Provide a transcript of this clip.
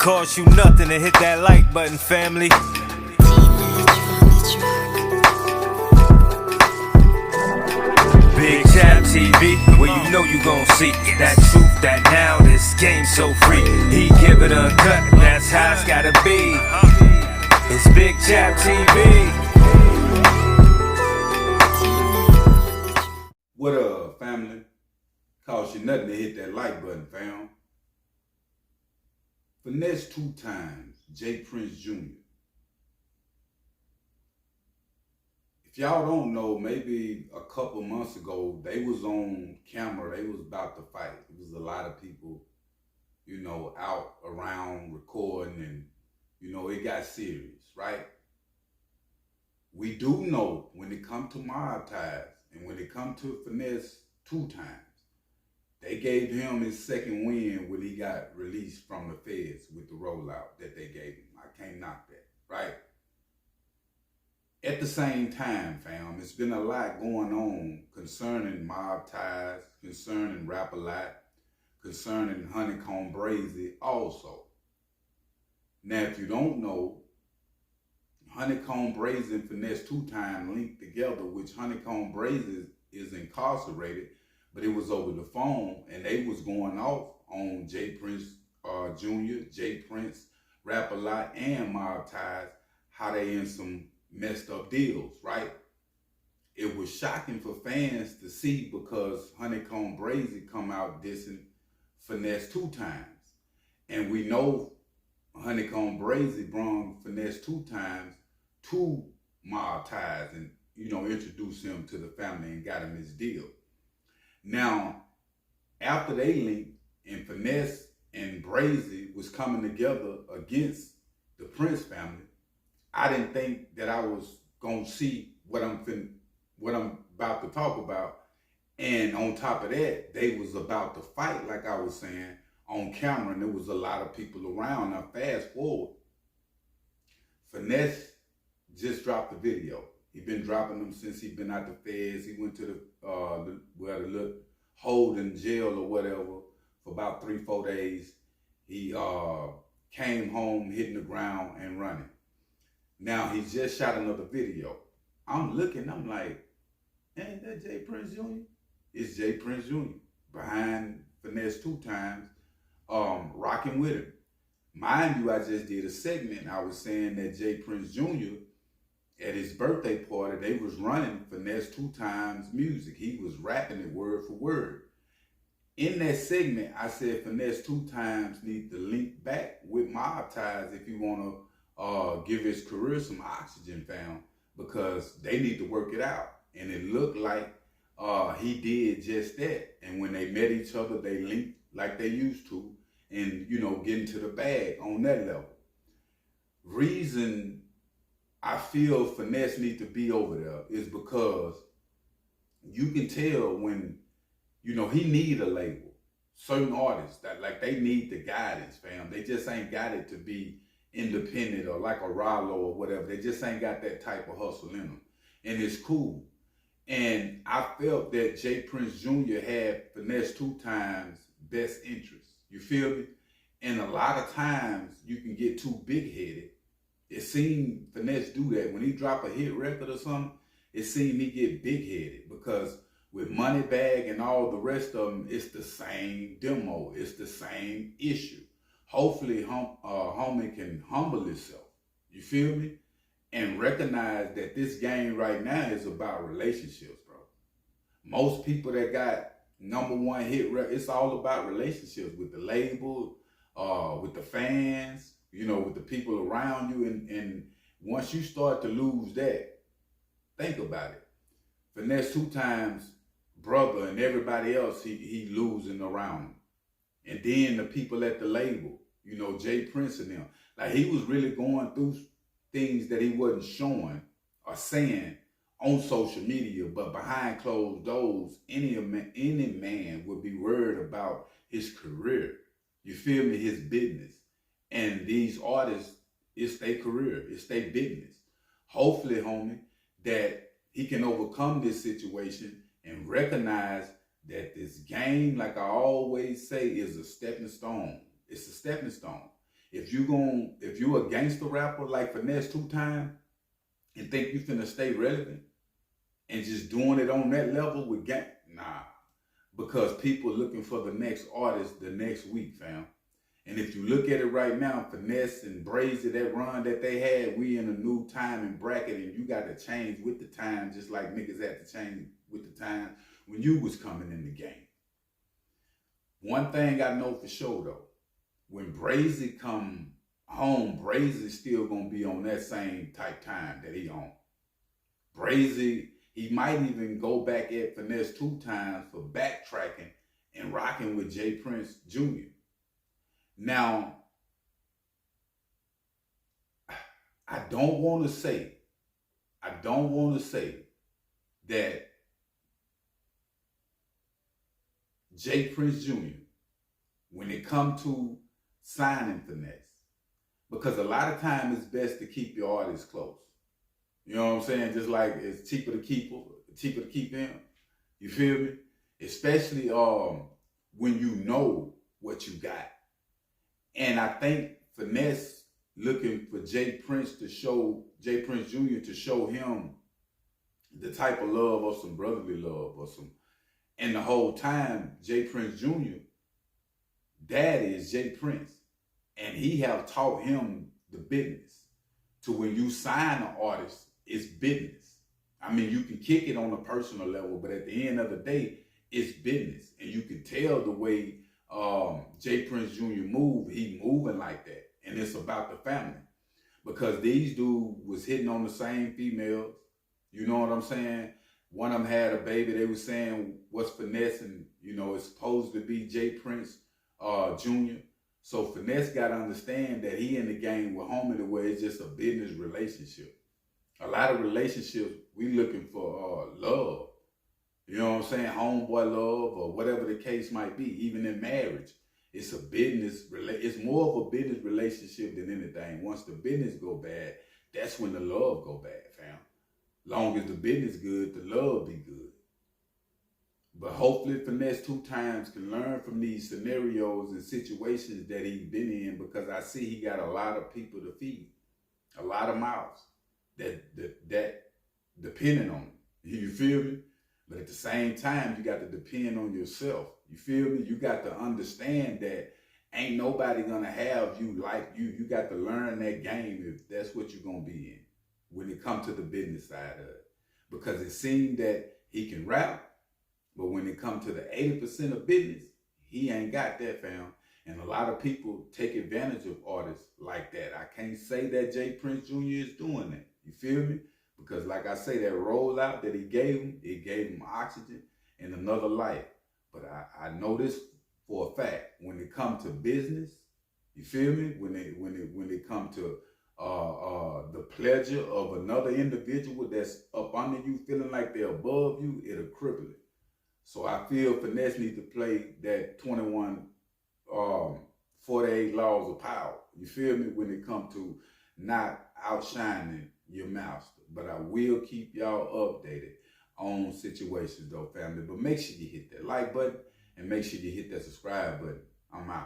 Cost you nothing to hit that like button, family. Big Chap TV, where you know you gon' see that truth, that now this game so free. He give it a cut, that's how it's gotta be. It's Big Chap TV. What up, family? Cost you nothing to hit that like button, fam. Finesse2tymes, J Prince Jr. If y'all don't know, maybe a couple months ago, they was on camera. They was about to fight. It was a lot of people, out around recording, and, it got serious, right? We do know when it come to mob ties and when it come to Finesse2tymes, they gave him his second win when he got released from the feds with the rollout that they gave him. I can't knock that, right? At the same time, fam, it's been a lot going on concerning mob ties, concerning Rap-A-Lot, concerning Honeycomb Brazy also. Now, if you don't know, Honeycomb Brazy and Finesse2tymes linked together, which Honeycomb Brazy is incarcerated, but it was over the phone, and they was going off on J Prince Jr., J Prince, Rap-A-Lot, and mob ties, how they in some messed up deals, right? It was shocking for fans to see because Honeycomb Brazy come out dissing Finesse2tymes. And we know Honeycomb Brazy brought Finesse2tymes to mob ties and, introduced him to the family and got him his deal. Now, after they linked and Finesse and Brazy was coming together against the Prince family, I didn't think that I was gonna see what I'm about to talk about. And on top of that, they was about to fight, like I was saying, on camera, and there was a lot of people around. Now, fast forward, Finesse just dropped the video. He been dropping them since he been out the feds. He went to the holding jail or whatever for about 3-4 days. He came home, hitting the ground and running. Now he just shot another video. I'm looking, I'm like, ain't that J Prince Jr.? It's J Prince Jr. behind Finesse2tymes, rocking with him. Mind you, I just did a segment. I was saying that J Prince Jr. at his birthday party, they was running Finesse2tymes music. He was rapping it word for word. In that segment, I said Finesse2tymes need to link back with mob ties if you want to give his career some oxygen, fam, because they need to work it out. And it looked like he did just that. And when they met each other, they linked like they used to and, get into the bag on that level. Reason I feel Finesse need to be over there is because you can tell when, he need a label. Certain artists that they need the guidance, fam. They just ain't got it to be independent or like a Rollo or whatever. They just ain't got that type of hustle in them. And it's cool. And I felt that J Prince Jr. had Finesse2tymes' best interest. You feel me? And a lot of times you can get too big-headed. It seemed Finesse do that. When he drop a hit record or something, it seemed he get big-headed because with Moneybag and all the rest of them, it's the same demo. It's the same issue. Hopefully, homie can humble himself. You feel me? And recognize that this game right now is about relationships, bro. Most people that got #1 hit record, it's all about relationships with the label, with the fans, with the people around you. And once you start to lose that, think about it. Finesse2tymes' brother and everybody else, he losing around him. And then the people at the label, J Prince and them. Like, he was really going through things that he wasn't showing or saying on social media, but behind closed doors, any man would be worried about his career. You feel me? His business. And these artists, it's their career. It's their business. Hopefully, homie, that he can overcome this situation and recognize that this game, like I always say, is a stepping stone. It's a stepping stone. If you a gangster rapper like Finesse2tymes and think you finna stay relevant and just doing it on that level with gang, nah. Because people looking for the next artist the next week, fam. And if you look at it right now, Finesse and Brazy, that run that they had, we in a new time and bracket, and you got to change with the time, just like niggas had to change with the time when you was coming in the game. One thing I know for sure though, when Brazy come home, Brazy still gonna be on that same type time that he on. Brazy, he might even go back at Finesse2tymes for backtracking and rocking with J Prince Jr. Now, I don't want to say that J Prince Jr., when it come to signing Finesse, because a lot of times it's best to keep your artists close. You know what I'm saying? Just like it's cheaper to keep him. You feel me? Especially when you know what you got. And I think Finesse looking for J Prince Jr. to show him the type of love or some brotherly love or some. And the whole time, J Prince Jr., daddy is J Prince. And he have taught him the business. To when you sign an artist, it's business. I mean, you can kick it on a personal level, but at the end of the day, it's business. And you can tell the way J Prince Jr. move, he moving like that. And it's about the family. Because these dudes was hitting on the same females. You know what I'm saying? One of them had a baby. They was saying, what's Finesse? And, you know, it's supposed to be J Prince Jr. So Finesse got to understand that he in the game with homie the way it's just a business relationship. A lot of relationships, we looking for love. You know what I'm saying? Homeboy love or whatever the case might be. Even in marriage, it's a business. It's more of a business relationship than anything. Once the business go bad, that's when the love go bad, fam. Long as the business good, the love be good. But hopefully Finesse2tymes can learn from these scenarios and situations that he's been in, because I see he got a lot of people to feed, a lot of mouths that depending on him. You feel me? But at the same time, you got to depend on yourself. You feel me? You got to understand that ain't nobody gonna have you like you. You got to learn that game if that's what you're gonna be in when it comes to the business side of it. Because it seemed that he can rap, but when it comes to the 80% of business, he ain't got that, fam. And a lot of people take advantage of artists like that. I can't say that J Prince Jr. is doing that. You feel me? Because like I say, that rollout that he gave him, it gave him oxygen and another life. But I know this for a fact. When it comes to business, you feel me? When it comes to the pleasure of another individual that's up under you, feeling like they're above you, it'll cripple it. So I feel Finesse needs to play that 48 laws of power. You feel me? When it comes to not outshining your master. But I will keep y'all updated on situations though, family. But make sure you hit that like button and make sure you hit that subscribe button. I'm out.